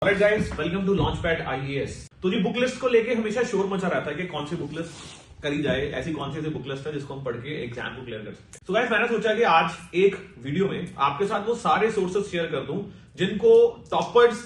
Alright guys, welcome to Launchpad IAS. तो जी book list को लेके हमेशा शोर मचा रहता है कि कौन सी बुक लिस्ट करी जाए, ऐसी कौन सी बुक लिस्ट है जिसको हम पढ़ के एग्जाम को क्लियर कर सकते हैं। तो गाइस मैंने सोचा कि आज एक वीडियो में आपके साथ वो सारे सोर्सेस शेयर कर दूं जिनको टॉपर्स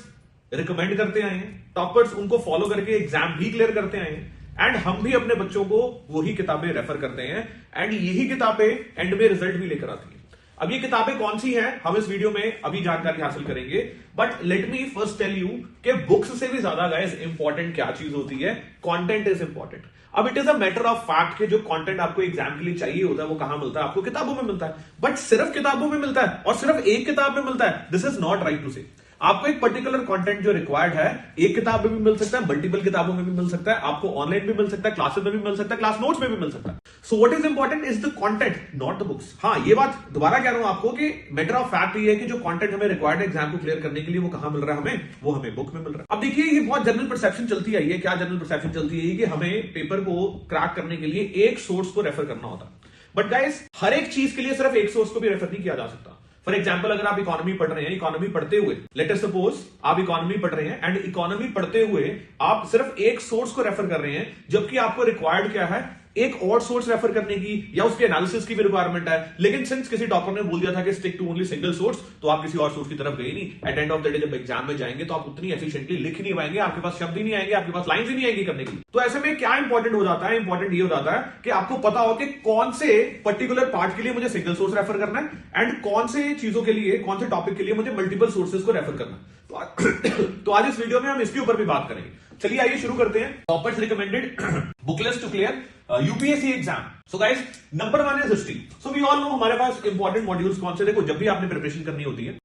रिकमेंड करते आए हैं, टॉपर्स उनको फॉलो करके एग्जाम भी क्लियर करते आए हैं, एंड हम भी अपने बच्चों को वही किताबें रेफर करते हैं एंड यही किताबें एंड में रिजल्ट भी लेकर आती है। अब ये किताबें कौन सी हैं हम इस वीडियो में अभी जानकारी हासिल करेंगे, but let me first tell you कि बुक्स से भी ज्यादा गाइस इंपॉर्टेंट क्या चीज होती है, कंटेंट इज इंपॉर्टेंट। अब it is a matter of fact कि जो कंटेंट आपको एग्जाम के लिए चाहिए होता है वो कहां मिलता है, आपको किताबों में मिलता है, बट सिर्फ किताबों में मिलता है और सिर्फ एक किताब में मिलता है। This is not right to say. आपको एक पर्टिकुलर कंटेंट जो रिक्वायर्ड है एक किताब में भी मिल सकता है, मल्टीपल किताबों में भी मिल सकता है, आपको ऑनलाइन भी मिल सकता है, क्लासेस में भी मिल सकता है, क्लास नोट्स में भी मिल सकता है। So what is important is the content, not the books. हाँ, ये बात दोबारा कह रहा हूं आपको कि मैटर ऑफ फैक्ट ये है कि जो कंटेंट हमें रिक्वायर्ड है एग्जाम को क्लियर करने के लिए वो कहां मिल रहा है हमें, वो हमें बुक में मिल रहा है। अब देखिए ये बहुत जनरल परसेप्शन चलती आई है। क्या जनरल परसेप्शन चलती है कि हमें पेपर को क्रैक करने के लिए एक सोर्स को रेफर करना होता है, बट गाइस हर एक चीज के लिए सिर्फ एक सोर्स को भी रेफर नहीं किया जा सकता। फॉर एग्जाम्पल अगर आप इकोनॉमी पढ़ रहे हैं, इकोनॉमी पढ़ते हुए लेट अस सपोज आप इकोनॉमी पढ़ रहे हैं एंड इकोनॉमी पढ़ते हुए आप सिर्फ एक सोर्स को रेफर कर रहे हैं, जबकि आपको रिक्वायर्ड क्या है, एक और सोर्स रेफर करने की या उसके एनालिसिस की भी रिक्वायरमेंट है। लेकिन सिंस किसी डॉक्टर ने बोल दिया था कि stick to only single source, तो आप किसी और सोर्स की तरफ गए नहीं। At end of the day जब एग्जाम में जाएंगे तो आप उतनी एफिशिएंटली लिख नहीं पाएंगे, आपके पास शब्द ही नहीं आएंगे, आपके पास लाइंस ही नहीं आएंगी करने की। तो ऐसे में क्या इंपॉर्टेंट हो जाता है, इंपॉर्टेंट ये हो जाता है कि आपको पता हो कि कौन से पर्टिकुलर पार्ट के लिए मुझे सिंगल सोर्स रेफर करना है एंड कौन से चीजों के लिए, कौन से टॉपिक के लिए मुझे मल्टीपल सोर्सेज को रेफर करना है। तो आज इस वीडियो में हम इसके ऊपर भी बात करेंगे। चलिए आइए शुरू करते हैं। Toppers recommended book list to clear UPSC exam. So guys number 1 is history. So we all know हमारे पास इंपॉर्टेंट मॉड्यूल्स कौन से। देखो जब भी आपने प्रिपरेशन करनी होती है